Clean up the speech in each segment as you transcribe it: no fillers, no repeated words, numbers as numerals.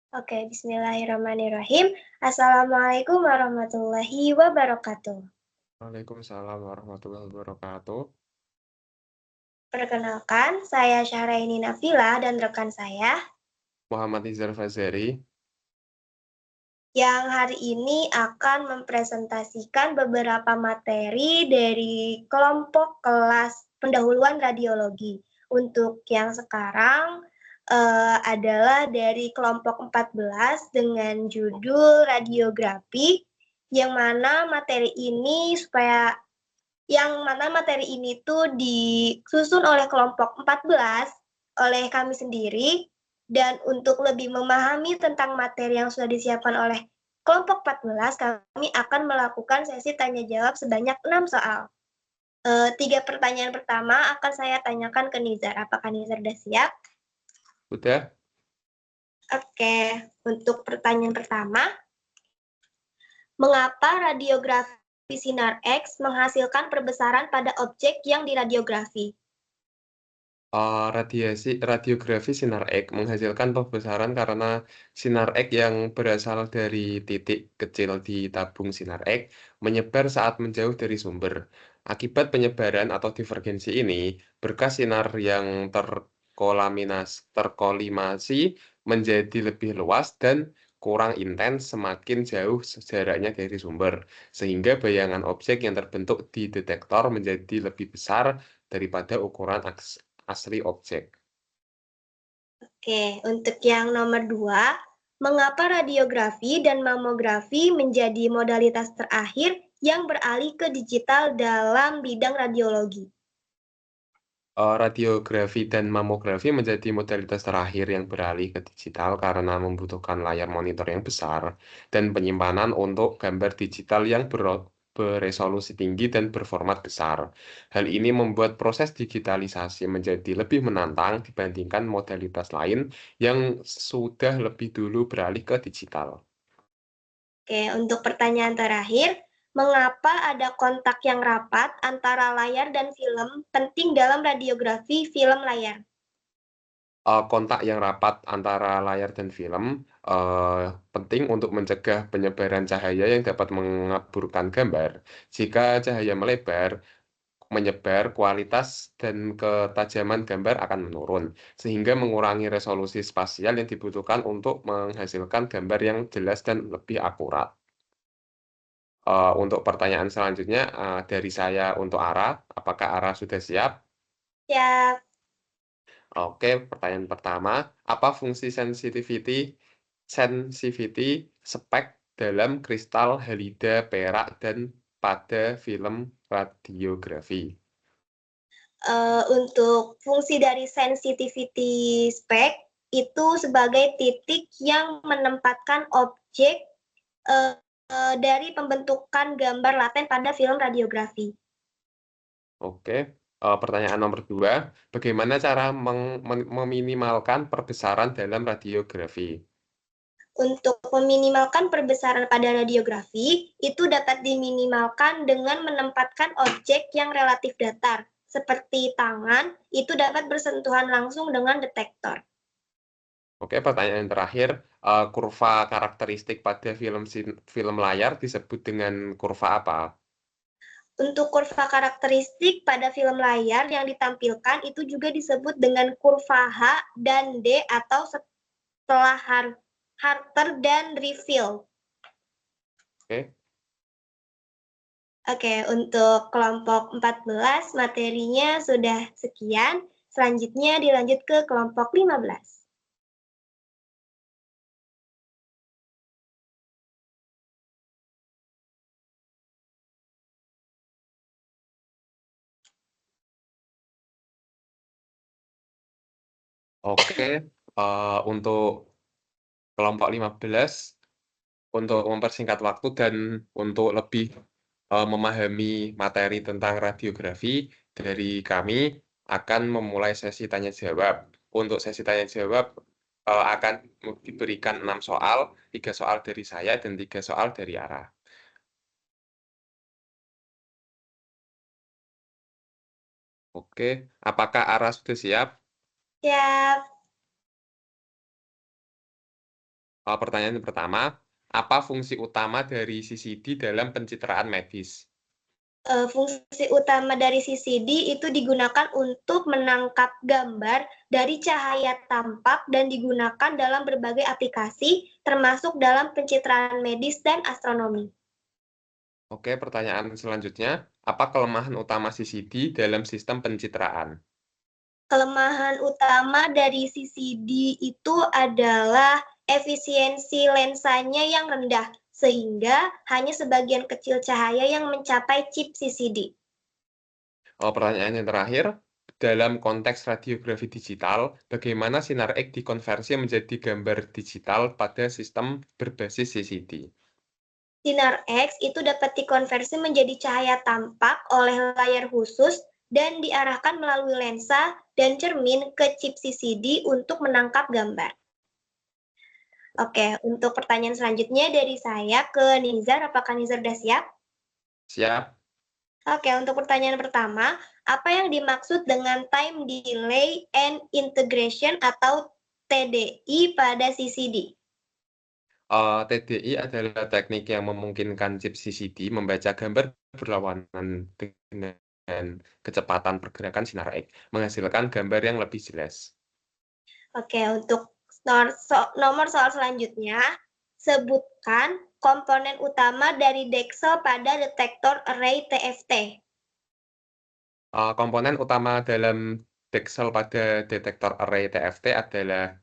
Oke, bismillahirrahmanirrahim. Assalamualaikum warahmatullahi wabarakatuh. Waalaikumsalam warahmatullahi wabarakatuh. Perkenalkan, saya Syahraini Nafila dan rekan saya Muhammad Nizar Fazari. yang hari ini akan mempresentasikan beberapa materi dari kelompok kelas pendahuluan radiologi. Untuk yang sekarang adalah dari kelompok 14 dengan judul radiografi, yang mana materi ini tuh disusun oleh kelompok 14 oleh kami sendiri, dan untuk lebih memahami tentang materi yang sudah disiapkan oleh kelompok 14, kami akan melakukan sesi tanya jawab sebanyak 6 soal. 3 pertanyaan pertama akan saya tanyakan ke Nizar. Apakah Nizar sudah siap? Udah? Oke, untuk pertanyaan pertama, mengapa radiografi sinar X menghasilkan perbesaran pada objek yang diradiografi? Radiografi sinar X menghasilkan pembesaran karena sinar X yang berasal dari titik kecil di tabung sinar X menyebar saat menjauh dari sumber. Akibat penyebaran atau divergensi ini, berkas sinar yang terkolimasi menjadi lebih luas dan kurang intens semakin jauh jaraknya dari sumber, sehingga bayangan objek yang terbentuk di detektor menjadi lebih besar daripada ukuran asli objek. Oke, untuk yang nomor 2, mengapa radiografi dan mamografi menjadi modalitas terakhir yang beralih ke digital dalam bidang radiologi? Radiografi dan mamografi menjadi modalitas terakhir yang beralih ke digital karena membutuhkan layar monitor yang besar dan penyimpanan untuk gambar digital yang beresolusi tinggi dan berformat besar. Hal ini membuat proses digitalisasi menjadi lebih menantang dibandingkan modalitas lain yang sudah lebih dulu beralih ke digital. Oke, untuk pertanyaan terakhir, mengapa ada kontak yang rapat antara layar dan film penting dalam radiografi film layar? Kontak yang rapat antara layar dan film penting untuk mencegah penyebaran cahaya yang dapat mengaburkan gambar. Jika cahaya menyebar, kualitas dan ketajaman gambar akan menurun, sehingga mengurangi resolusi spasial yang dibutuhkan untuk menghasilkan gambar yang jelas dan lebih akurat. Untuk pertanyaan selanjutnya dari saya untuk Ara, apakah Ara sudah siap? Ya, Oke, pertanyaan pertama, apa fungsi sensitivity spek dalam kristal halida perak dan pada film radiografi? untuk fungsi dari sensitivity spec itu sebagai titik yang menempatkan objek uh, dari pembentukan gambar laten pada film radiografi. Oke, pertanyaan nomor dua, bagaimana cara meminimalkan perbesaran dalam radiografi? Untuk meminimalkan perbesaran pada radiografi, itu dapat diminimalkan dengan menempatkan objek yang relatif datar, seperti tangan, itu dapat bersentuhan langsung dengan detektor. Oke, pertanyaan yang terakhir, kurva karakteristik pada film layar disebut dengan kurva apa? Untuk kurva karakteristik pada film layar yang ditampilkan itu juga disebut dengan kurva H dan D atau setelah Harter dan Reville. Oke. Oke, untuk kelompok 14 materinya sudah sekian. Selanjutnya dilanjut ke kelompok 15. Oke, untuk kelompok 15, untuk mempersingkat waktu dan untuk lebih memahami materi tentang radiografi, dari kami akan memulai sesi tanya jawab. Untuk sesi tanya jawab akan diberikan 6 soal, 3 soal dari saya dan 3 soal dari Ara. Oke, apakah Ara sudah siap? Siap. Pertanyaan pertama, apa fungsi utama dari CCD dalam pencitraan medis? Fungsi utama dari CCD itu digunakan untuk menangkap gambar dari cahaya tampak dan digunakan dalam berbagai aplikasi, termasuk dalam pencitraan medis dan astronomi. Oke, pertanyaan selanjutnya, apa kelemahan utama CCD dalam sistem pencitraan? Kelemahan utama dari CCD itu adalah efisiensi lensanya yang rendah, sehingga hanya sebagian kecil cahaya yang mencapai chip CCD. Pertanyaan yang terakhir, dalam konteks radiografi digital, bagaimana sinar X dikonversi menjadi gambar digital pada sistem berbasis CCD? Sinar X itu dapat dikonversi menjadi cahaya tampak oleh layar khusus dan diarahkan melalui lensa dan cermin ke chip CCD untuk menangkap gambar. Oke, untuk pertanyaan selanjutnya dari saya ke Nizar, apakah Nizar sudah siap? Siap. Oke, untuk pertanyaan pertama, apa yang dimaksud dengan time delay and integration atau TDI pada CCD? TDI adalah teknik yang memungkinkan chip CCD membaca gambar berlawanan dengan kecepatan pergerakan sinar X, menghasilkan gambar yang lebih jelas. Oke, untuk nomor soal selanjutnya, sebutkan komponen utama dari Dexel pada detektor array TFT. Komponen utama dalam Dexel pada detektor array TFT adalah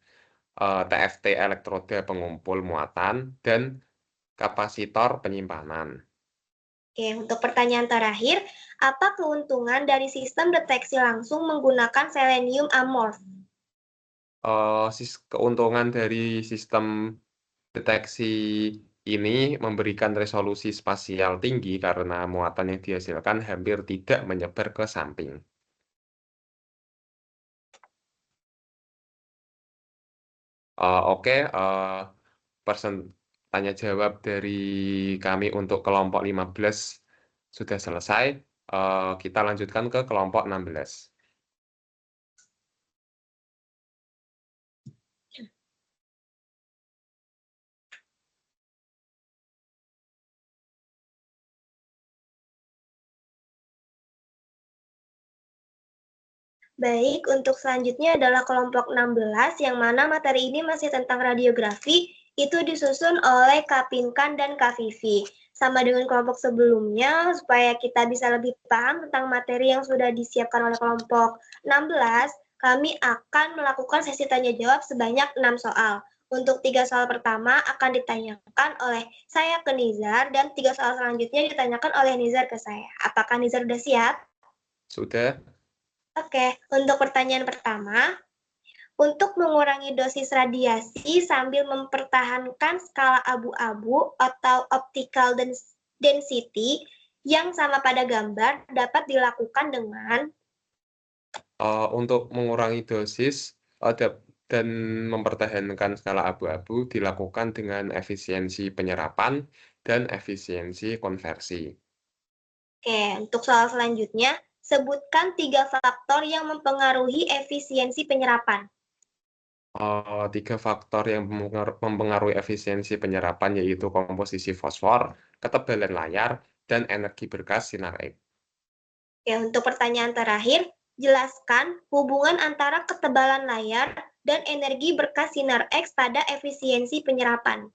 TFT elektroda pengumpul muatan dan kapasitor penyimpanan. Oke, untuk pertanyaan terakhir, apa keuntungan dari sistem deteksi langsung menggunakan selenium amorph? Keuntungan dari sistem deteksi ini memberikan resolusi spasial tinggi karena muatan yang dihasilkan hampir tidak menyebar ke samping. Oke, tanya jawab dari kami untuk kelompok 15 sudah selesai. Kita lanjutkan ke kelompok 16. Baik, untuk selanjutnya adalah kelompok 16, yang mana materi ini masih tentang radiografi, itu disusun oleh Kak Pinkan dan Kak Vivi. Sama dengan kelompok sebelumnya, supaya kita bisa lebih paham tentang materi yang sudah disiapkan oleh kelompok 16, kami akan melakukan sesi tanya-jawab sebanyak 6 soal. Untuk 3 soal pertama akan ditanyakan oleh saya ke Nizar, dan 3 soal selanjutnya ditanyakan oleh Nizar ke saya. Apakah Nizar sudah siap? Sudah? Oke, untuk pertanyaan pertama, untuk mengurangi dosis radiasi sambil mempertahankan skala abu-abu atau optical density yang sama pada gambar dapat dilakukan dengan Untuk mengurangi dosis dan mempertahankan skala abu-abu dilakukan dengan efisiensi penyerapan dan efisiensi konversi. Oke, untuk soal selanjutnya, sebutkan 3 faktor yang mempengaruhi efisiensi penyerapan. 3 faktor yang mempengaruhi efisiensi penyerapan yaitu komposisi fosfor, ketebalan layar, dan energi berkas sinar X. Oke, untuk pertanyaan terakhir, jelaskan hubungan antara ketebalan layar dan energi berkas sinar X pada efisiensi penyerapan.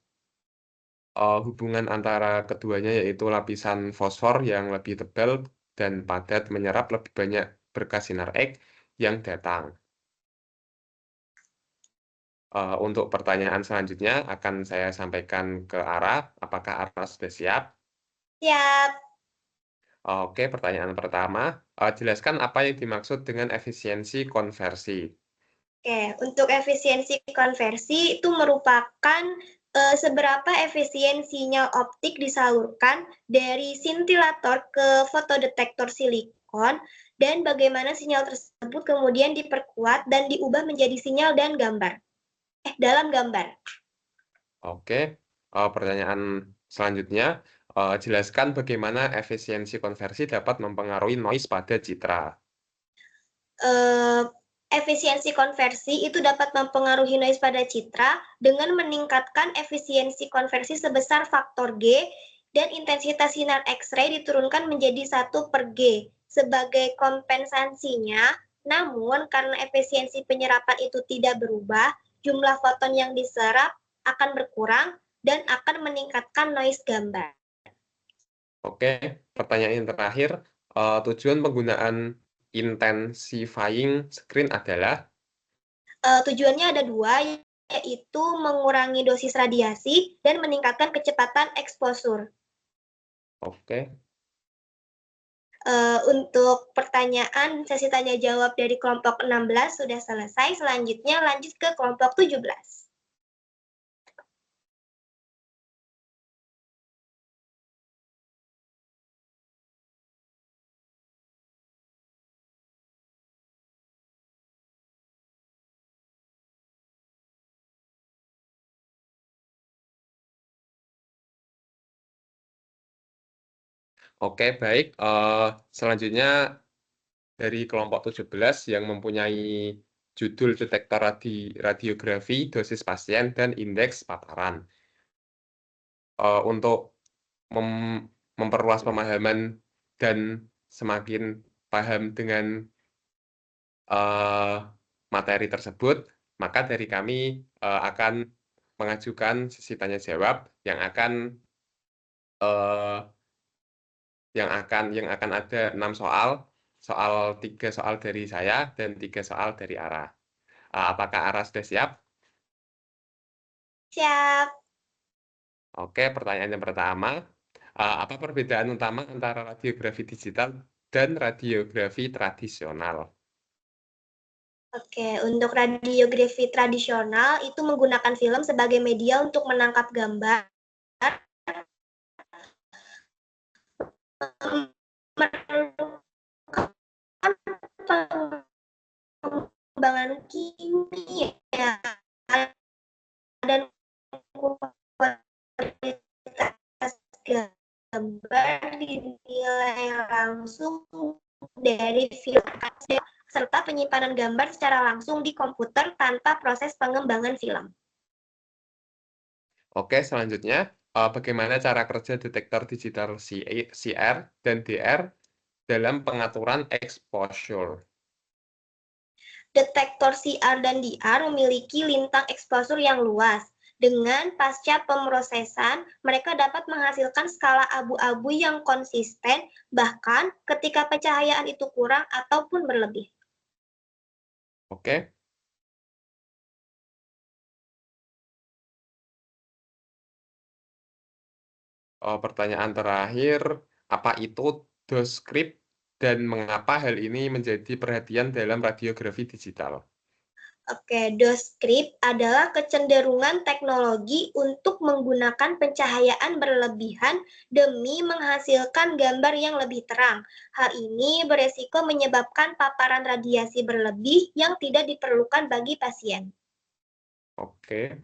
Hubungan antara keduanya yaitu lapisan fosfor yang lebih tebal dan padat menyerap lebih banyak berkas sinar X yang datang. Untuk pertanyaan selanjutnya akan saya sampaikan ke Ara. Apakah Ara sudah siap? Siap. Oke, pertanyaan pertama. Jelaskan apa yang dimaksud dengan efisiensi konversi. Oke, untuk efisiensi konversi itu merupakan seberapa efisien sinyal optik disalurkan dari sintilator ke fotodetektor silikon dan bagaimana sinyal tersebut kemudian diperkuat dan diubah menjadi sinyal dan gambar. Dalam gambar. Oke, pertanyaan selanjutnya. Jelaskan bagaimana efisiensi konversi dapat mempengaruhi noise pada citra. Eh, Efisiensi konversi itu dapat mempengaruhi noise pada citra dengan meningkatkan efisiensi konversi sebesar faktor G dan intensitas sinar X-ray diturunkan menjadi 1/G. Sebagai kompensasinya, namun karena efisiensi penyerapan itu tidak berubah, jumlah foton yang diserap akan berkurang dan akan meningkatkan noise gambar. Oke, pertanyaan yang terakhir, tujuan penggunaan intensifying screen adalah? Tujuannya ada dua, yaitu mengurangi dosis radiasi dan meningkatkan kecepatan eksposur. Oke. Untuk pertanyaan sesi tanya jawab dari kelompok 16 sudah selesai. Selanjutnya lanjut ke kelompok 17. Oke, baik. Selanjutnya dari kelompok 17 yang mempunyai judul detektor radiografi, dosis pasien, dan indeks paparan. Untuk memperluas pemahaman dan semakin paham dengan materi tersebut, maka dari kami akan mengajukan sesi tanya jawab yang akan ada 6 soal, 3 soal dari saya dan 3 soal dari Ara. Apakah Ara sudah siap? Siap. Oke, pertanyaan yang pertama, apa perbedaan utama antara radiografi digital dan radiografi tradisional? Oke, untuk radiografi tradisional itu menggunakan film sebagai media untuk menangkap gambar, pengembangan kimia dan kualitas gambar dinilai langsung dari film serta penyimpanan gambar secara langsung di komputer tanpa proses pengembangan film. Oke, selanjutnya, bagaimana cara kerja detektor digital CR dan DR dalam pengaturan exposure? Detektor CR dan DR memiliki lintang eksposur yang luas. Dengan pasca pemrosesan, mereka dapat menghasilkan skala abu-abu yang konsisten, bahkan ketika pencahayaan itu kurang ataupun berlebih. Oke. Pertanyaan terakhir, apa itu doscript dan mengapa hal ini menjadi perhatian dalam radiografi digital? Oke, doscript adalah kecenderungan teknologi untuk menggunakan pencahayaan berlebihan demi menghasilkan gambar yang lebih terang. Hal ini beresiko menyebabkan paparan radiasi berlebih yang tidak diperlukan bagi pasien. Oke,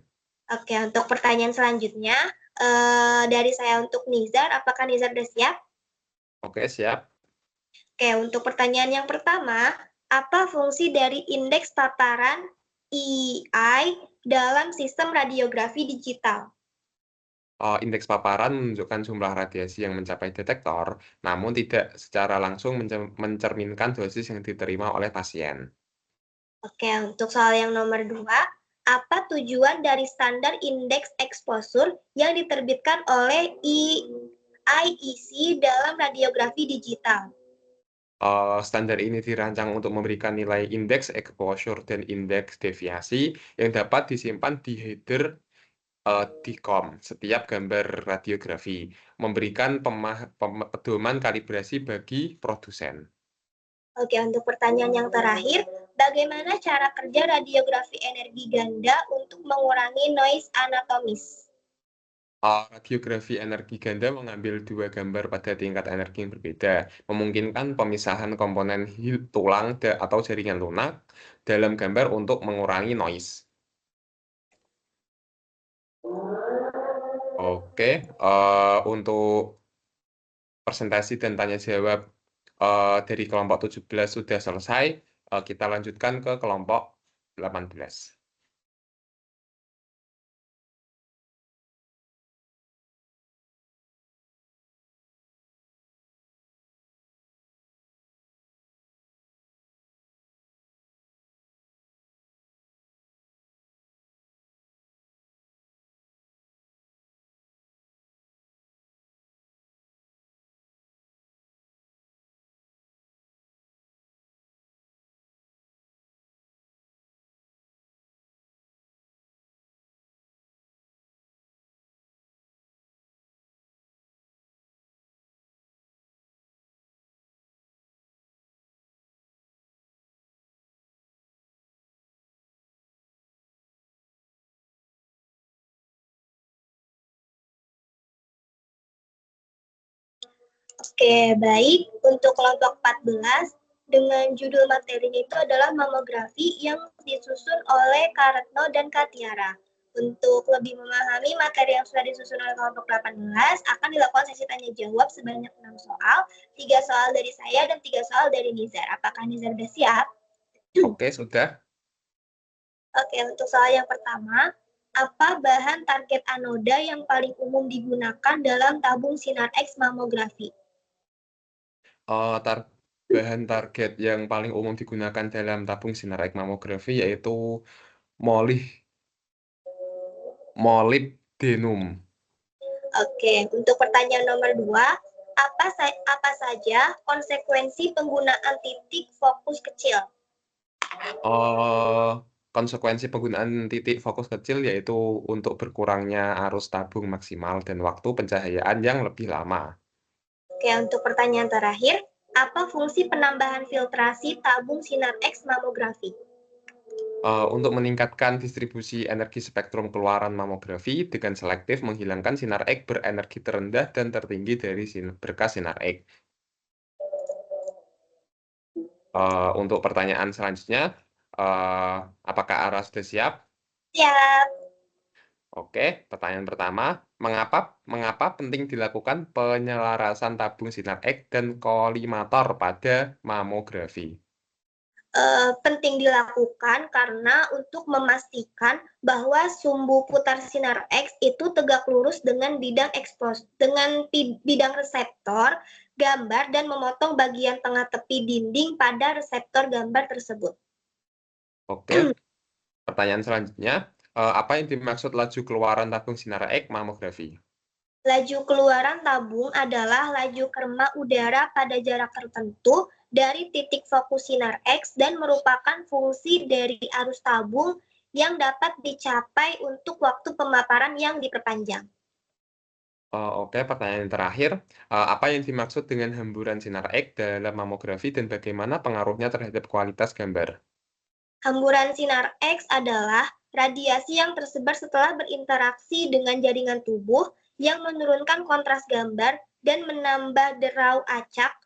Oke, untuk pertanyaan selanjutnya, dari saya untuk Nizar, apakah Nizar sudah siap? oke, siap. Oke, untuk pertanyaan yang pertama, apa fungsi dari indeks paparan EI dalam sistem radiografi digital? Indeks paparan menunjukkan jumlah radiasi yang mencapai detektor, namun tidak secara langsung mencerminkan dosis yang diterima oleh pasien. Oke, untuk soal yang nomor 2, apa tujuan dari standar indeks exposure yang diterbitkan oleh IEC dalam radiografi digital? Standar ini dirancang untuk memberikan nilai indeks exposure dan indeks deviasi yang dapat disimpan di header DCOM setiap gambar radiografi, memberikan pedoman kalibrasi bagi produsen. Oke, untuk pertanyaan yang terakhir, bagaimana cara kerja radiografi energi ganda untuk mengurangi noise anatomis? Radiografi energi ganda mengambil 2 gambar pada tingkat energi yang berbeda, memungkinkan pemisahan komponen tulang atau jaringan lunak dalam gambar untuk mengurangi noise. Oke, untuk presentasi dan tanya jawab dari kelompok 17 sudah selesai. Kita lanjutkan ke kelompok 18. Oke, baik. Untuk kelompok 14, dengan judul materinya itu adalah mamografi yang disusun oleh Karetno dan Katiara. Untuk lebih memahami materi yang sudah disusun oleh kelompok 18, akan dilakukan sesi tanya jawab sebanyak 6 soal, 3 soal dari saya dan 3 soal dari Nizar. Apakah Nizar sudah siap? Oke, sudah. Oke, untuk soal yang pertama, apa bahan target anoda yang paling umum digunakan dalam tabung sinar X mamografi? Bahan target yang paling umum digunakan dalam tabung sinar X mamografi yaitu molybdenum. Oke, untuk pertanyaan nomor 2, apa saja konsekuensi penggunaan titik fokus kecil? Konsekuensi penggunaan titik fokus kecil yaitu untuk berkurangnya arus tabung maksimal dan waktu pencahayaan yang lebih lama. Oke, untuk pertanyaan terakhir, apa fungsi penambahan filtrasi tabung sinar X mamografi? Untuk meningkatkan distribusi energi spektrum keluaran mamografi dengan selektif menghilangkan sinar X berenergi terendah dan tertinggi dari berkas sinar X. Untuk pertanyaan selanjutnya, apakah Ara sudah siap? Siap. Oke, pertanyaan pertama, mengapa penting dilakukan penyelarasan tabung sinar X dan kolimator pada mamografi? Penting dilakukan karena untuk memastikan bahwa sumbu putar sinar X itu tegak lurus dengan bidang reseptor gambar dan memotong bagian tengah tepi dinding pada reseptor gambar tersebut. Oke, pertanyaan selanjutnya, apa yang dimaksud laju keluaran tabung sinar X mamografi? Laju keluaran tabung adalah laju kerma udara pada jarak tertentu dari titik fokus sinar X dan merupakan fungsi dari arus tabung yang dapat dicapai untuk waktu pemaparan yang diperpanjang. Oke, pertanyaan terakhir, apa yang dimaksud dengan hamburan sinar X dalam mamografi dan bagaimana pengaruhnya terhadap kualitas gambar? Hamburan sinar X adalah radiasi yang tersebar setelah berinteraksi dengan jaringan tubuh yang menurunkan kontras gambar dan menambah derau acak,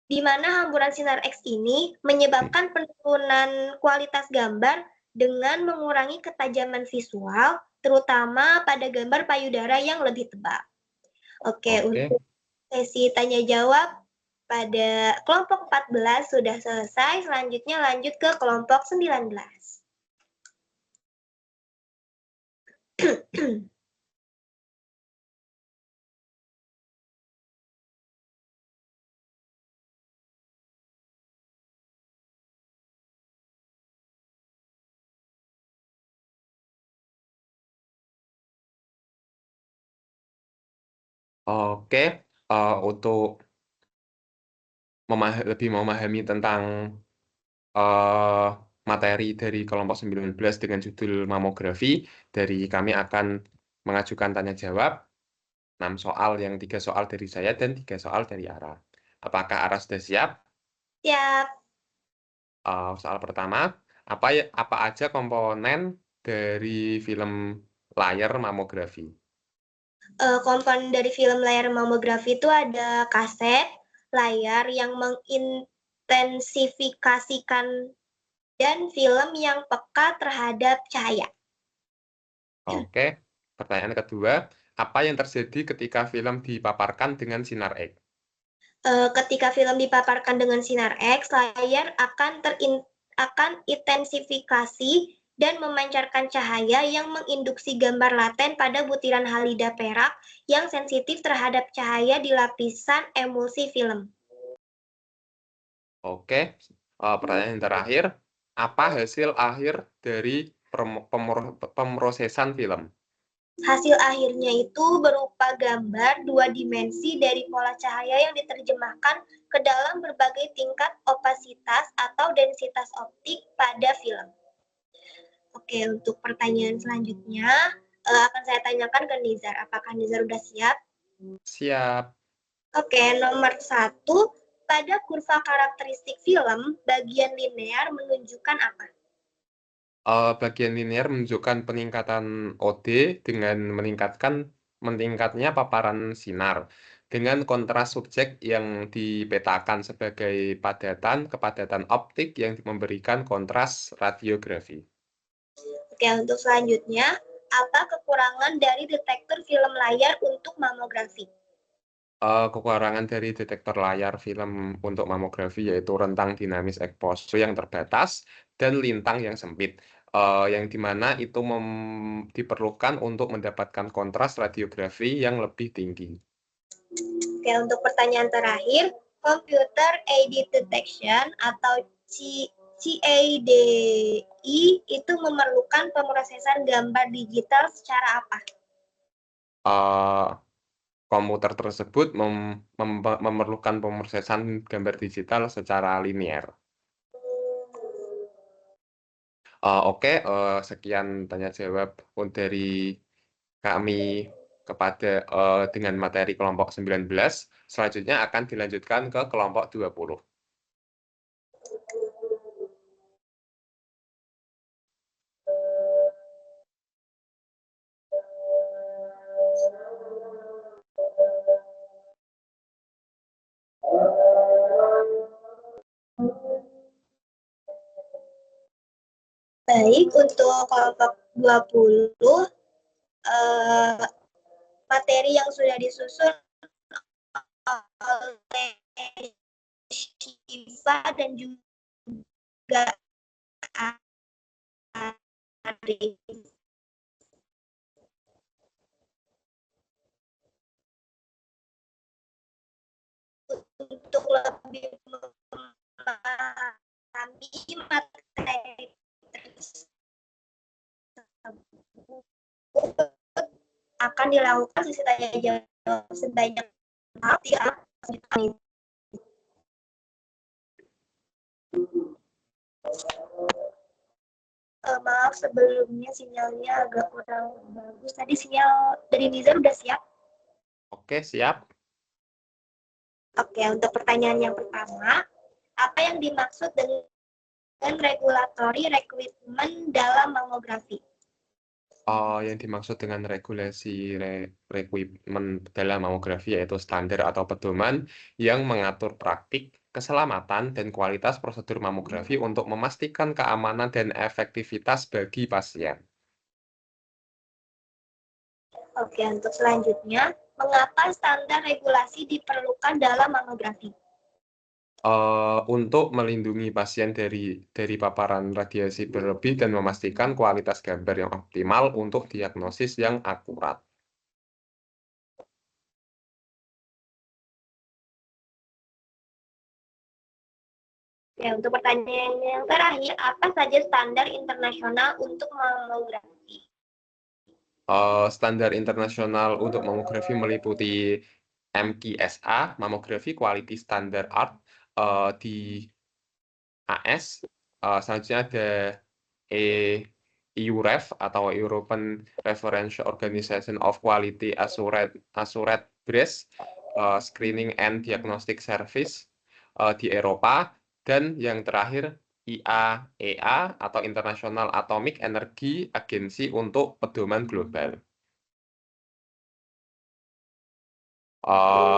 di mana hamburan sinar X ini menyebabkan penurunan kualitas gambar dengan mengurangi ketajaman visual, terutama pada gambar payudara yang lebih tebal. Oke, untuk sesi tanya jawab pada kelompok 14 sudah selesai, selanjutnya lanjut ke kelompok 19. Oke, untuk lebih memahami tentang materi dari kelompok 19 dengan judul mamografi, dari kami akan mengajukan tanya jawab, 6 soal, yang 3 soal dari saya dan 3 soal dari Ara. Apakah Ara sudah siap? Siap. Soal pertama, apa aja komponen dari film layar mamografi? Komponen dari film layar mamografi itu ada kaset, layar yang mengintensifikasikan, dan film yang peka terhadap cahaya. Oke, pertanyaan kedua, apa yang terjadi ketika film dipaparkan dengan sinar X? Ketika film dipaparkan dengan sinar X, layar akan akan intensifikasi dan memancarkan cahaya yang menginduksi gambar laten pada butiran halida perak yang sensitif terhadap cahaya di lapisan emulsi film. Oke, pertanyaan yang terakhir, apa hasil akhir dari pemrosesan film? Hasil akhirnya itu berupa gambar dua dimensi dari pola cahaya yang diterjemahkan ke dalam berbagai tingkat opasitas atau densitas optik pada film. Oke, untuk pertanyaan selanjutnya akan saya tanyakan ke Nizar. Apakah Nizar sudah siap? Siap. Oke, nomor 1. Pada kurva karakteristik film, bagian linear menunjukkan apa? Bagian linear menunjukkan peningkatan OD dengan meningkatnya paparan sinar dengan kontras subjek yang dipetakan sebagai kepadatan optik yang memberikan kontras radiografi. Oke, untuk selanjutnya, apa kekurangan dari detektor film layar untuk mamografi? Kekurangan dari detektor layar film untuk mamografi yaitu rentang dinamis exposure yang terbatas dan lintang yang sempit, yang dimana itu diperlukan untuk mendapatkan kontras radiografi yang lebih tinggi. Oke, untuk pertanyaan terakhir, computer aided detection atau CADI itu memerlukan pemrosesan gambar digital secara apa? Komputer tersebut memerlukan pemrosesan gambar digital secara linear. Oke, sekian tanya jawab dari kami dengan materi kelompok 19. Selanjutnya akan dilanjutkan ke kelompok 20. Baik, untuk kelompok 20, materi yang sudah disusun oleh Shiva dan juga Arif. Untuk lebih memahami materi tersebut akan dilakukan sesi tanya jawab sebanyak 3 menit. Maaf sebelumnya sinyalnya agak kurang bagus. Tadi sinyal dari Nizar udah siap? Oke, siap. Oke, untuk pertanyaan yang pertama, apa yang dimaksud dengan regulatory requirement dalam mamografi? Yang dimaksud dengan regulasi requirement dalam mamografi yaitu standar atau pedoman yang mengatur praktik, keselamatan, dan kualitas prosedur mamografi untuk memastikan keamanan dan efektivitas bagi pasien. Oke, untuk selanjutnya, mengapa standar regulasi diperlukan dalam mamografi? Untuk melindungi pasien dari paparan radiasi berlebih dan memastikan kualitas gambar yang optimal untuk diagnosis yang akurat. Ya, untuk pertanyaan yang terakhir, apa saja standar internasional untuk mamografi? Standar internasional untuk mamografi meliputi MQSA, Mammography Quality Standard Art, di AS. Selanjutnya ada E EUREF atau European Reference Organization of Quality Assured Breast Screening and Diagnostic Service di Eropa, dan yang terakhir IAEA atau International Atomic Energy Agency untuk pedoman global.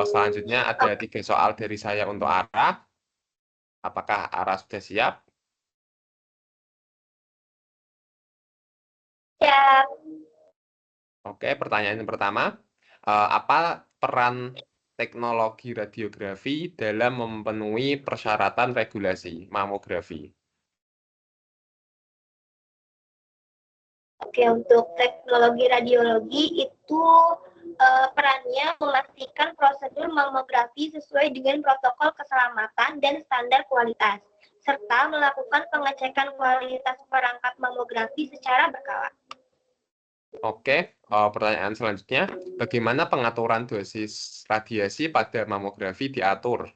Selanjutnya ada 3 soal dari saya untuk Ara. Apakah Ara sudah siap? Ya, Oke, pertanyaan yang pertama, apa peran teknologi radiografi dalam memenuhi persyaratan regulasi mamografi? Oke, untuk teknologi radiologi itu perannya memastikan prosedur mamografi sesuai dengan protokol keselamatan dan standar kualitas, serta melakukan pengecekan kualitas perangkat mamografi secara berkala. Oke, pertanyaan selanjutnya, bagaimana pengaturan dosis radiasi pada mamografi diatur?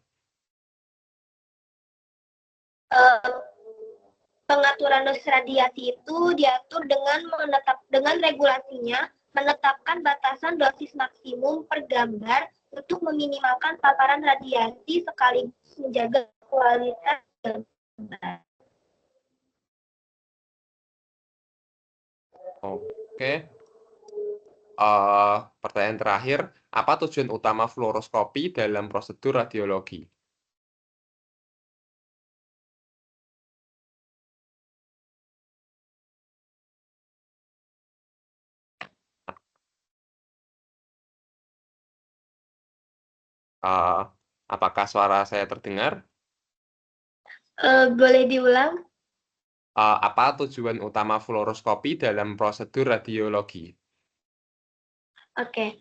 Pengaturan dosis radiasi itu diatur dengan regulasinya menetapkan batasan dosis maksimum per gambar untuk meminimalkan paparan radiasi sekaligus menjaga kualitas gambar. Oke, pertanyaan terakhir, apa tujuan utama fluoroskopi dalam prosedur radiologi? Apakah suara saya terdengar? Boleh diulang? Apa tujuan utama fluoroskopi dalam prosedur radiologi? Oke,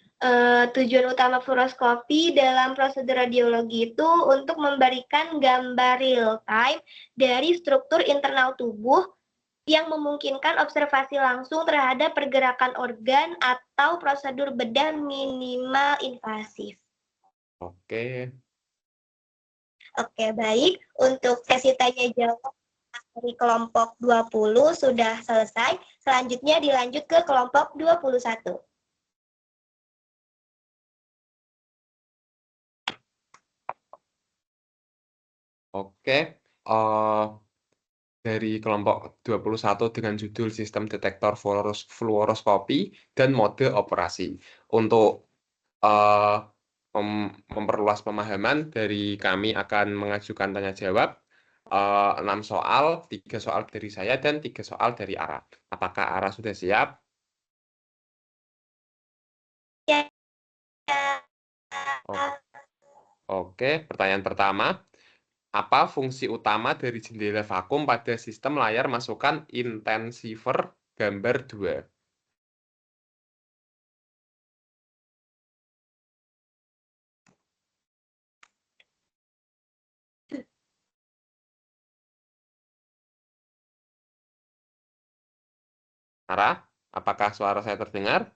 tujuan utama fluoroskopi dalam prosedur radiologi itu untuk memberikan gambar real time dari struktur internal tubuh yang memungkinkan observasi langsung terhadap pergerakan organ atau prosedur bedah minimal invasif. Oke. Oke, baik. Untuk sesi tanya jawab dari kelompok 20 sudah selesai. Selanjutnya dilanjut ke kelompok 21. Oke, dari kelompok 21 dengan judul Sistem Detektor Fluoroskopi dan Mode Operasi. Untuk memperluas pemahaman, dari kami akan mengajukan tanya jawab 6 soal, 3 soal dari saya dan 3 soal dari Ara. Apakah Ara sudah siap? Ya. Oke, pertanyaan pertama. Apa fungsi utama dari jendela vakum pada sistem layar masukan intensiver gambar 2? Ara, apakah suara saya terdengar?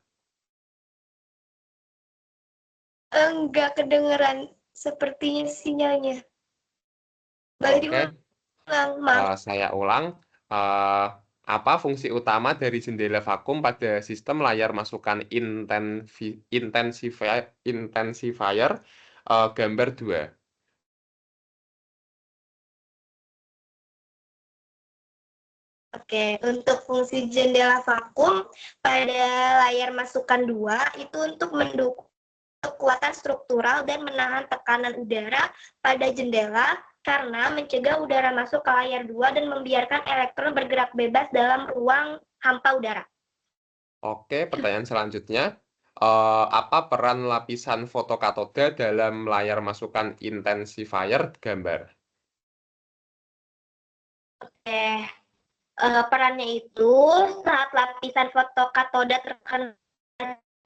Enggak kedengeran sepertinya sinyalnya. Boleh Oke, diulang, Maaf. saya ulang. Eh, apa fungsi utama dari jendela vakum pada sistem layar masukan intensifier gambar 2? Oke, untuk fungsi jendela vakum pada layar masukan 2 itu untuk mendukung kekuatan struktural dan menahan tekanan udara pada jendela karena mencegah udara masuk ke layar 2 dan membiarkan elektron bergerak bebas dalam ruang hampa udara. Oke, pertanyaan selanjutnya. Apa peran lapisan fotokatoda dalam layar masukan intensifier gambar? Oke, perannya itu saat lapisan fotokatoda terkena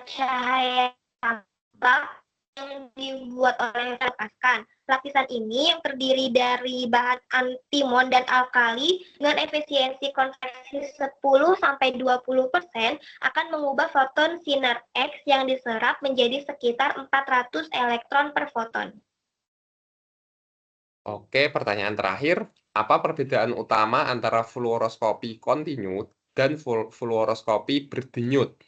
cahaya tambah yang dibuat oleh lepaskan. Lapisan ini yang terdiri dari bahan antimon dan alkali dengan efisiensi konveksi 10-20% akan mengubah foton sinar X yang diserap menjadi sekitar 400 elektron per foton. Oke, pertanyaan terakhir. Apa perbedaan utama antara fluoroskopi kontinu dan fluoroskopi berdenyut?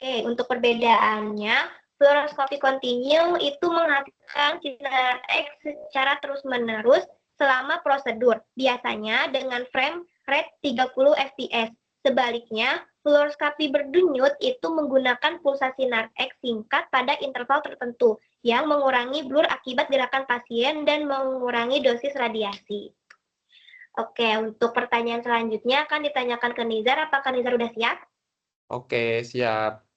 Oke, untuk perbedaannya, fluoroskopi kontinu itu menghasilkan sinar X secara terus-menerus selama prosedur, biasanya dengan frame rate 30 fps. Sebaliknya, fluoroskopi berdenyut itu menggunakan pulsa sinar X singkat pada interval tertentu yang mengurangi blur akibat gerakan pasien dan mengurangi dosis radiasi. Oke, untuk pertanyaan selanjutnya akan ditanyakan ke Nizar. Apakah Nizar sudah siap? Oke, siap.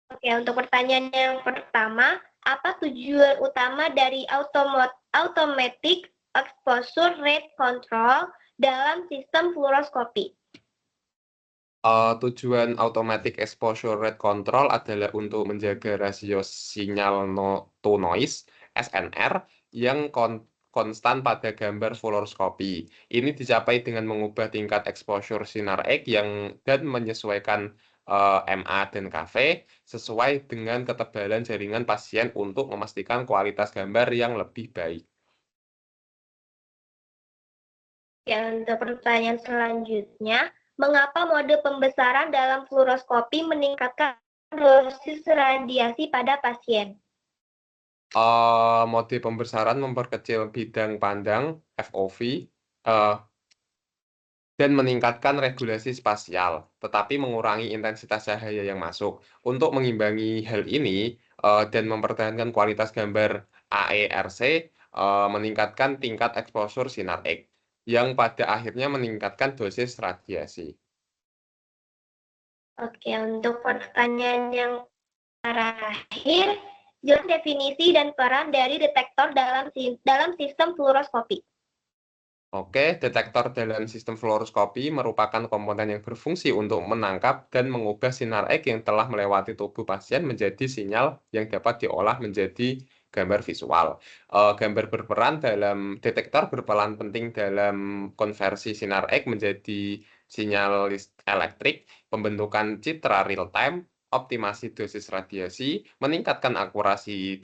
Oke, untuk pertanyaan yang pertama, apa tujuan utama dari automatic exposure rate control dalam sistem fluoroskopi? Tujuan Automatic Exposure Rate Control adalah untuk menjaga rasio sinyal to noise (SNR) yang konstan pada gambar fluoroskopi. Ini dicapai dengan mengubah tingkat exposure sinar X dan menyesuaikan MA dan KV sesuai dengan ketebalan jaringan pasien untuk memastikan kualitas gambar yang lebih baik. Untuk pertanyaan selanjutnya, mengapa mode pembesaran dalam fluoroskopi meningkatkan dosis radiasi pada pasien? Mode pembesaran memperkecil bidang pandang (FOV) dan meningkatkan regulasi spasial, tetapi mengurangi intensitas cahaya yang masuk. Untuk mengimbangi hal ini dan mempertahankan kualitas gambar AERC, meningkatkan tingkat exposure sinar X, yang pada akhirnya meningkatkan dosis radiasi. Oke, untuk pertanyaan yang terakhir, jelaskan definisi dan peran dari detektor dalam sistem fluoroskopi. Oke, detektor dalam sistem fluoroskopi merupakan komponen yang berfungsi untuk menangkap dan mengubah sinar X yang telah melewati tubuh pasien menjadi sinyal yang dapat diolah menjadi gambar visual. Detektor berperan penting dalam konversi sinar X menjadi sinyal elektrik, pembentukan citra real-time, optimasi dosis radiasi, meningkatkan akurasi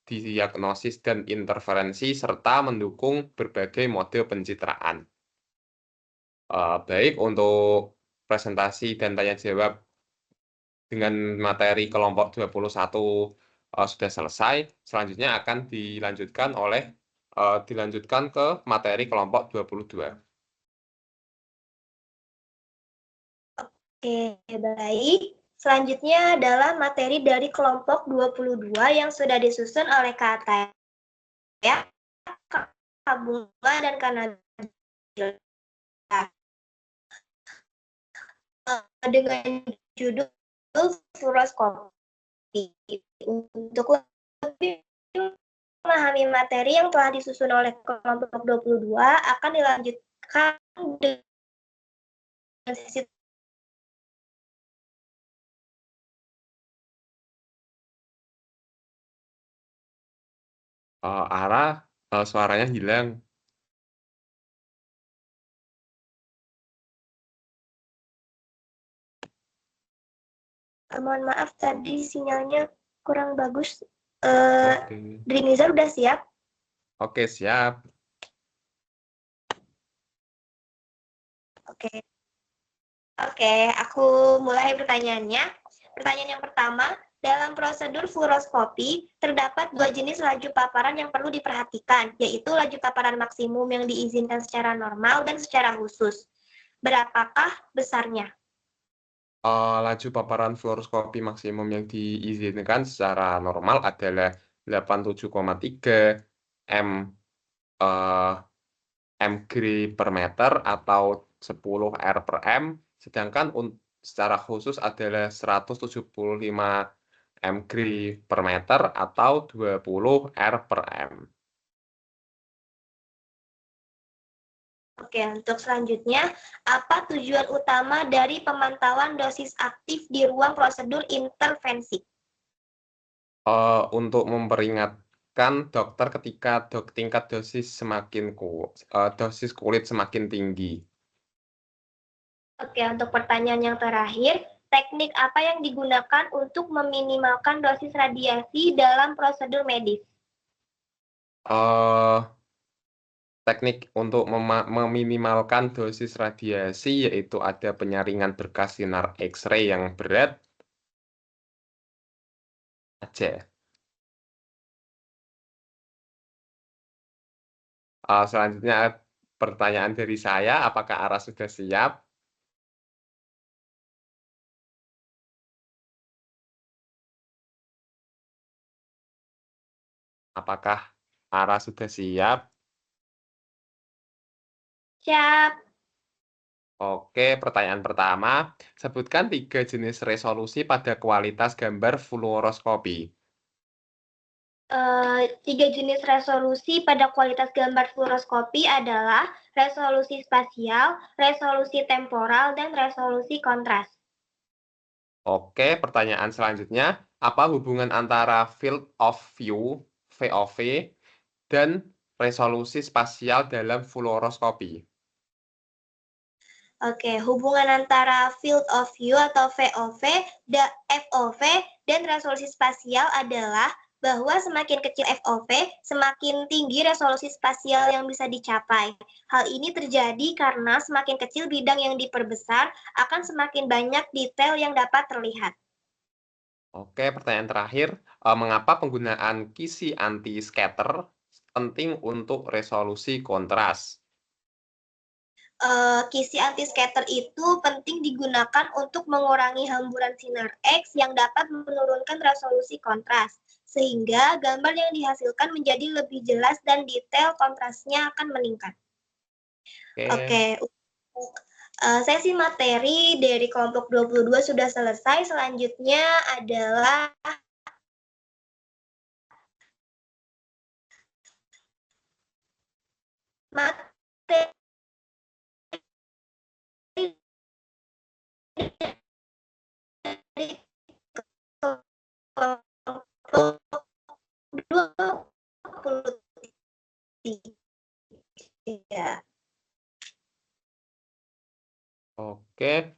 diagnosis dan interferensi, serta mendukung berbagai mode pencitraan. Baik, untuk presentasi dan tanya jawab dengan materi kelompok 21 sudah selesai. Selanjutnya akan dilanjutkan ke materi kelompok 22. Oke, baik. Selanjutnya adalah materi dari kelompok 22 yang sudah disusun oleh Kak Ataya, Kak Bunga, dan Kak Nabila. Dengan judul fluoroskopi. Untuk lebih memahami materi yang telah disusun oleh kelompok 22 akan dilanjutkan dengan sesi Suaranya hilang. Mohon maaf tadi sinyalnya kurang bagus. Oke. Drinizar udah siap? Oke, siap. Oke. Oke, aku mulai pertanyaannya. Pertanyaan yang pertama, dalam prosedur fluoroskopi, terdapat dua jenis laju paparan yang perlu diperhatikan, yaitu laju paparan maksimum yang diizinkan secara normal dan secara khusus. Berapakah besarnya? Laju paparan fluoroskopi maksimum yang diizinkan secara normal adalah 87,3 m Gray per meter atau 10 R per M, sedangkan secara khusus adalah 175 m Gray per meter atau 20 R per M. Oke, untuk selanjutnya, apa tujuan utama dari pemantauan dosis aktif di ruang prosedur intervensi? Untuk memperingatkan dokter ketika tingkat dosis kulit semakin tinggi. Oke, untuk pertanyaan yang terakhir, teknik apa yang digunakan untuk meminimalkan dosis radiasi dalam prosedur medis? Teknik untuk meminimalkan dosis radiasi yaitu ada penyaringan berkas sinar X-ray yang berat aja. Selanjutnya pertanyaan dari saya, apakah Ara sudah siap? Apakah Ara sudah siap? Siap. Oke, pertanyaan pertama. Sebutkan 3 jenis resolusi pada kualitas gambar fluoroskopi. Tiga jenis resolusi pada kualitas gambar fluoroskopi adalah resolusi spasial, resolusi temporal, dan resolusi kontras. Oke, pertanyaan selanjutnya, apa hubungan antara field of view (VOV) dan resolusi spasial dalam fluoroskopi? Oke, hubungan antara field of view atau FOV dan resolusi spasial adalah bahwa semakin kecil FOV, semakin tinggi resolusi spasial yang bisa dicapai. Hal ini terjadi karena semakin kecil bidang yang diperbesar, akan semakin banyak detail yang dapat terlihat. Oke, pertanyaan terakhir, mengapa penggunaan kisi anti-scatter penting untuk resolusi kontras? Kisi anti-scatter itu penting digunakan untuk mengurangi hamburan sinar X yang dapat menurunkan resolusi kontras, sehingga gambar yang dihasilkan menjadi lebih jelas dan detail kontrasnya akan meningkat. Oke. Untuk sesi materi dari kelompok 22 sudah selesai. Selanjutnya adalah materi dari kelompok 23. Oke,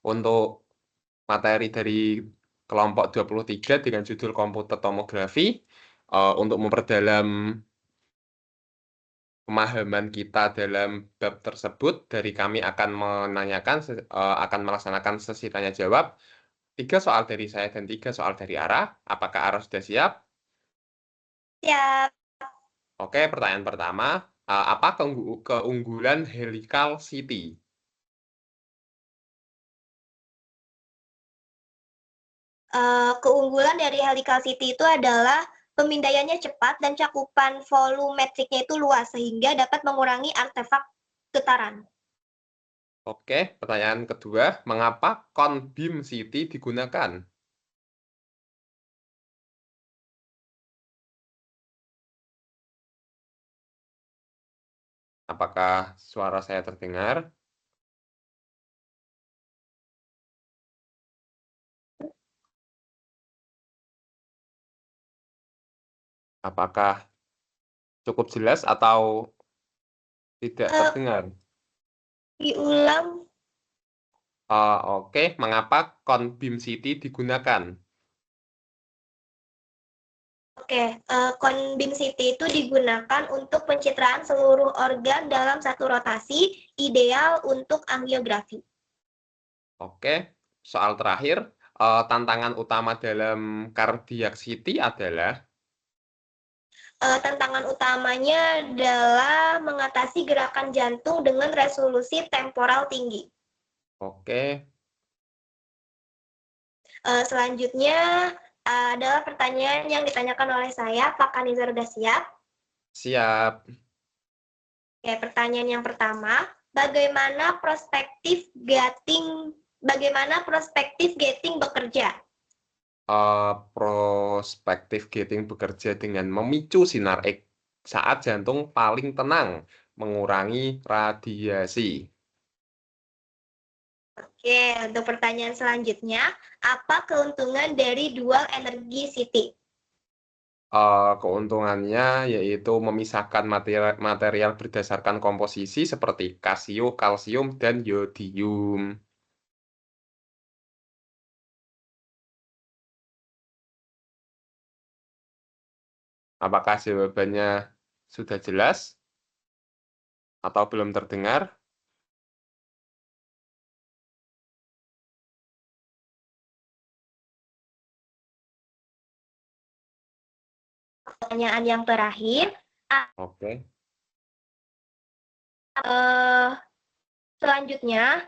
untuk materi dari kelompok 23 dengan judul komputer tomografi, untuk memperdalam pemahaman kita dalam bab tersebut, dari kami akan akan melaksanakan sesi tanya jawab. 3 soal dari saya dan 3 soal dari Ara. Apakah Ara sudah siap? Siap. Oke, pertanyaan pertama, apa keunggulan helical city? Keunggulan dari helical city itu adalah pemindaiannya cepat dan cakupan volumetriknya itu luas sehingga dapat mengurangi artefak getaran. Oke, pertanyaan kedua, mengapa cone beam city digunakan? Apakah suara saya terdengar? Apakah cukup jelas atau tidak Uh, terdengar? Diulang. Oke, mengapa cone beam city digunakan? Oke, cone beam city itu digunakan untuk pencitraan seluruh organ dalam satu rotasi, ideal untuk angiografi. Oke, soal terakhir, tantangan utama dalam cardiac city adalah. Tantangan utamanya adalah mengatasi gerakan jantung dengan resolusi temporal tinggi. Oke, Selanjutnya adalah pertanyaan yang ditanyakan oleh saya. Pak Kanizar sudah siap? siap. Oke, pertanyaan yang pertama, bagaimana prospektif gating bekerja? Prospektif gating bekerja dengan memicu sinar X saat jantung paling tenang, mengurangi radiasi. Oke, untuk pertanyaan selanjutnya, apa keuntungan dari dual energy city? Keuntungannya yaitu memisahkan material berdasarkan komposisi seperti kalsium, dan yodium. Apakah jawabannya sudah jelas atau belum terdengar? Pertanyaan yang terakhir, Oke. selanjutnya,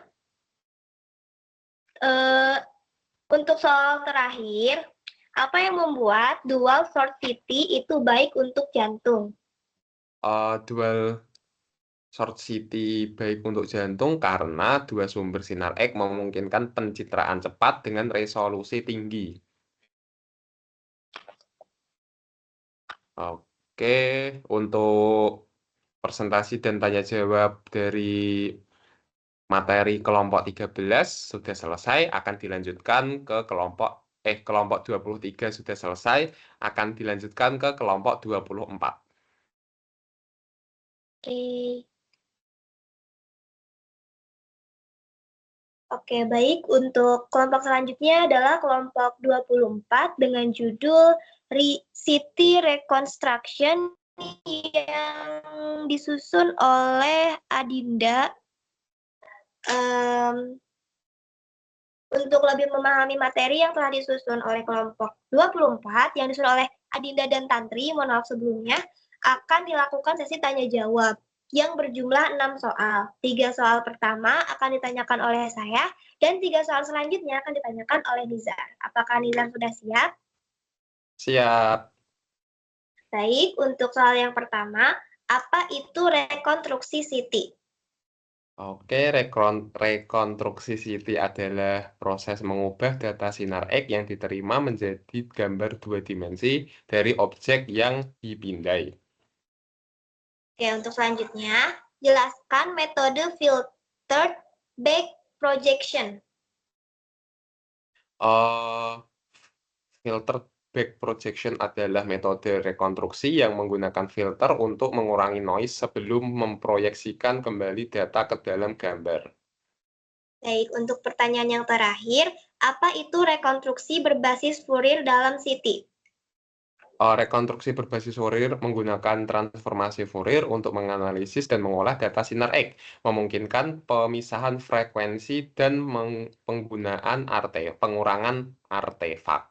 untuk soal terakhir, apa yang membuat dual short city itu baik untuk jantung? Dual short city baik untuk jantung karena dua sumber sinar X memungkinkan pencitraan cepat dengan resolusi tinggi. Oke, untuk presentasi dan tanya jawab dari materi kelompok 13 sudah selesai, akan dilanjutkan ke kelompok 23 sudah selesai, akan dilanjutkan ke kelompok 24. Oke. Oke, baik. Untuk kelompok selanjutnya adalah kelompok 24 dengan judul City Reconstruction yang disusun oleh Adinda. Untuk lebih memahami materi yang telah disusun oleh kelompok 24 yang disusun oleh Adinda dan Tantri, mohon maaf sebelumnya, akan dilakukan sesi tanya jawab yang berjumlah 6 soal. 3 soal pertama akan ditanyakan oleh saya dan 3 soal selanjutnya akan ditanyakan oleh Nizar. Apakah Nizar sudah siap? Siap. Baik, untuk soal yang pertama, apa itu rekonstruksi city? Oke, rekonstruksi City adalah proses mengubah data sinar X yang diterima menjadi gambar dua dimensi dari objek yang dipindai. Oke, untuk selanjutnya, jelaskan metode filtered back projection. Filter back projection adalah metode rekonstruksi yang menggunakan filter untuk mengurangi noise sebelum memproyeksikan kembali data ke dalam gambar. Baik, untuk pertanyaan yang terakhir, apa itu rekonstruksi berbasis Fourier dalam City? Rekonstruksi berbasis Fourier menggunakan transformasi Fourier untuk menganalisis dan mengolah data sinar X, memungkinkan pemisahan frekuensi dan penggunaan pengurangan artefak.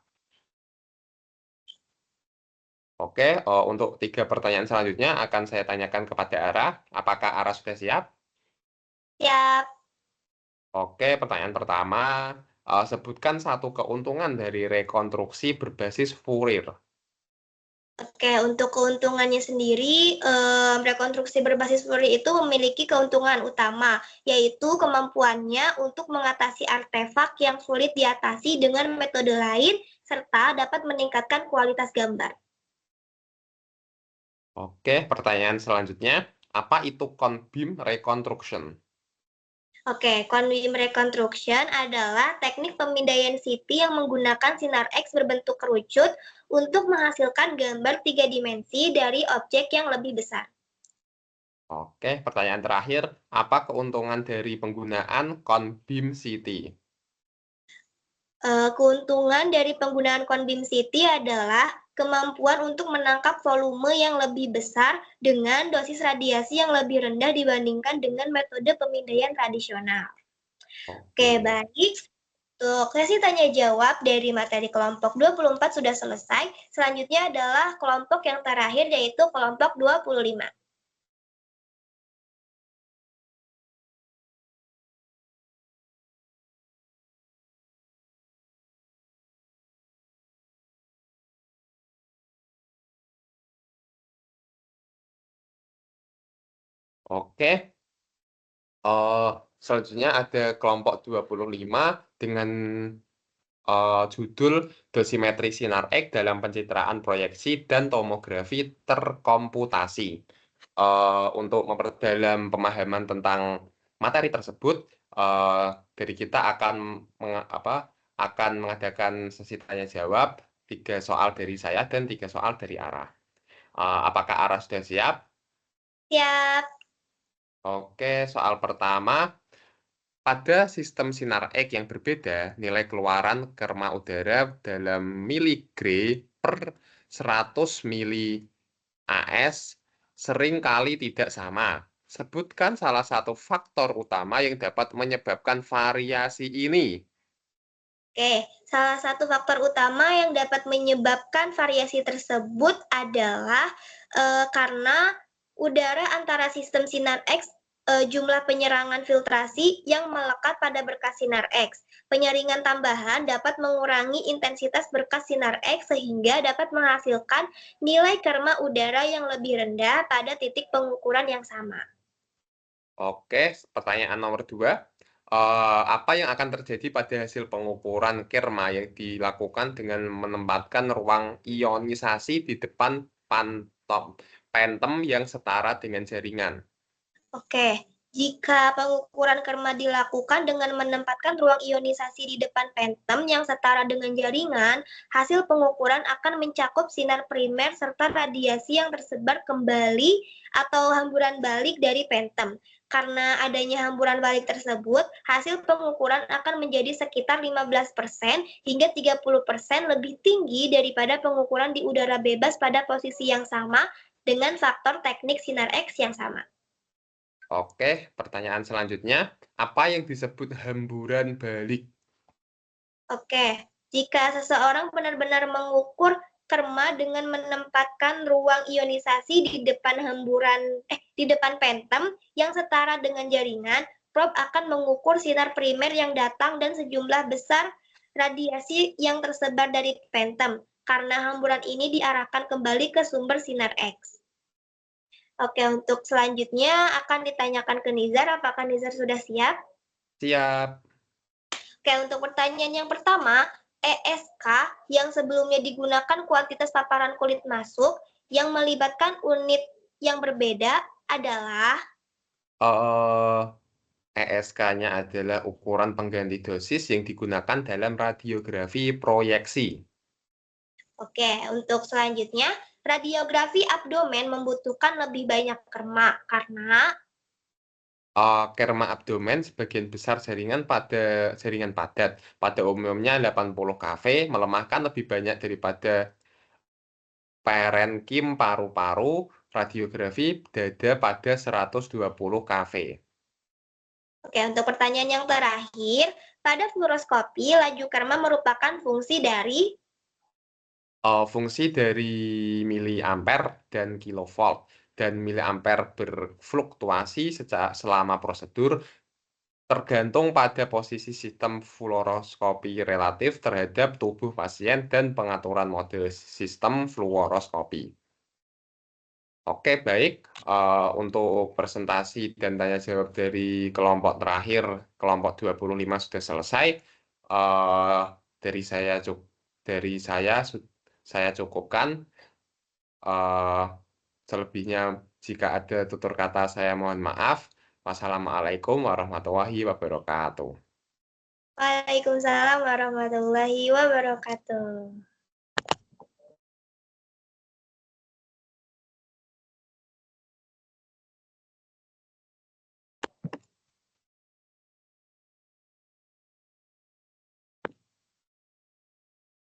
Oke, untuk 3 pertanyaan selanjutnya akan saya tanyakan kepada Ara. Apakah Ara sudah siap? Siap. Oke, pertanyaan pertama, sebutkan satu keuntungan dari rekonstruksi berbasis Fourier. Oke, untuk keuntungannya sendiri, rekonstruksi berbasis Fourier itu memiliki keuntungan utama, yaitu kemampuannya untuk mengatasi artefak yang sulit diatasi dengan metode lain, serta dapat meningkatkan kualitas gambar. Oke, pertanyaan selanjutnya, apa itu cone-beam reconstruction? Oke, cone beam reconstruction adalah teknik pemindaian CT yang menggunakan sinar X berbentuk kerucut untuk menghasilkan gambar 3 dimensi dari objek yang lebih besar. Oke, pertanyaan terakhir, apa keuntungan dari penggunaan cone-beam CT? Keuntungan dari penggunaan cone beam CT adalah kemampuan untuk menangkap volume yang lebih besar dengan dosis radiasi yang lebih rendah dibandingkan dengan metode pemindaian tradisional. Oke, Oke. baik. Untuk sesi tanya jawab dari materi kelompok 24 sudah selesai. Selanjutnya adalah kelompok yang terakhir yaitu kelompok 25. Oke, selanjutnya ada kelompok 25 dengan judul dosimetri sinar X dalam pencitraan proyeksi dan tomografi terkomputasi. Untuk memperdalam pemahaman tentang materi tersebut, dari kita akan mengadakan sesi tanya jawab 3 soal dari saya dan 3 soal dari Ara. Apakah Ara sudah siap? Siap. Oke, soal pertama. Pada sistem sinar X yang berbeda, nilai keluaran kerma udara dalam miligray per 100 mili AS sering kali tidak sama. Sebutkan salah satu faktor utama yang dapat menyebabkan variasi ini. Oke, salah satu faktor utama yang dapat menyebabkan variasi tersebut adalah karena udara antara sistem sinar X, jumlah penyerangan filtrasi yang melekat pada berkas sinar X. Penyaringan tambahan dapat mengurangi intensitas berkas sinar X sehingga dapat menghasilkan nilai kerma udara yang lebih rendah pada titik pengukuran yang sama. Oke, pertanyaan nomor 2. Apa yang akan terjadi pada hasil pengukuran kerma yang dilakukan dengan menempatkan ruang ionisasi di depan phantom yang setara dengan jaringan. Oke, jika pengukuran kerma dilakukan dengan menempatkan ruang ionisasi di depan phantom yang setara dengan jaringan, hasil pengukuran akan mencakup sinar primer serta radiasi yang tersebar kembali atau hamburan balik dari phantom. Karena adanya hamburan balik tersebut, hasil pengukuran akan menjadi sekitar 15% hingga 30% lebih tinggi daripada pengukuran di udara bebas pada posisi yang sama dengan faktor teknik sinar X yang sama. Oke, pertanyaan selanjutnya, apa yang disebut hamburan balik? Oke, jika seseorang benar-benar mengukur kerma dengan menempatkan ruang ionisasi di depan phantom yang setara dengan jaringan, probe akan mengukur sinar primer yang datang dan sejumlah besar radiasi yang tersebar dari phantom, karena hamburan ini diarahkan kembali ke sumber sinar X. Oke, untuk selanjutnya akan ditanyakan ke Nizar, apakah Nizar sudah siap? Siap. Oke, untuk pertanyaan yang pertama, ESK yang sebelumnya digunakan kuantitas paparan kulit masuk yang melibatkan unit yang berbeda adalah ESK-nya adalah ukuran pengganti dosis yang digunakan dalam radiografi proyeksi. Oke, untuk selanjutnya, radiografi abdomen membutuhkan lebih banyak kerma karena Kerma abdomen sebagian besar jaringan padat. Pada umumnya 80 kV melemahkan lebih banyak daripada parenkim paru-paru, radiografi dada pada 120 kV. Oke, untuk pertanyaan yang terakhir, pada fluoroskopi laju kerma merupakan Fungsi dari miliampere dan kilovolt, dan miliampere berfluktuasi selama prosedur tergantung pada posisi sistem fluoroskopi relatif terhadap tubuh pasien dan pengaturan mode sistem fluoroskopi. Oke, baik. Untuk presentasi dan tanya jawab dari kelompok terakhir, kelompok 25 sudah selesai. Eh, dari saya saya cukupkan. Eh, selebihnya jika ada tutur kata saya mohon maaf. Wassalamualaikum warahmatullahi wabarakatuh. Waalaikumsalam warahmatullahi wabarakatuh.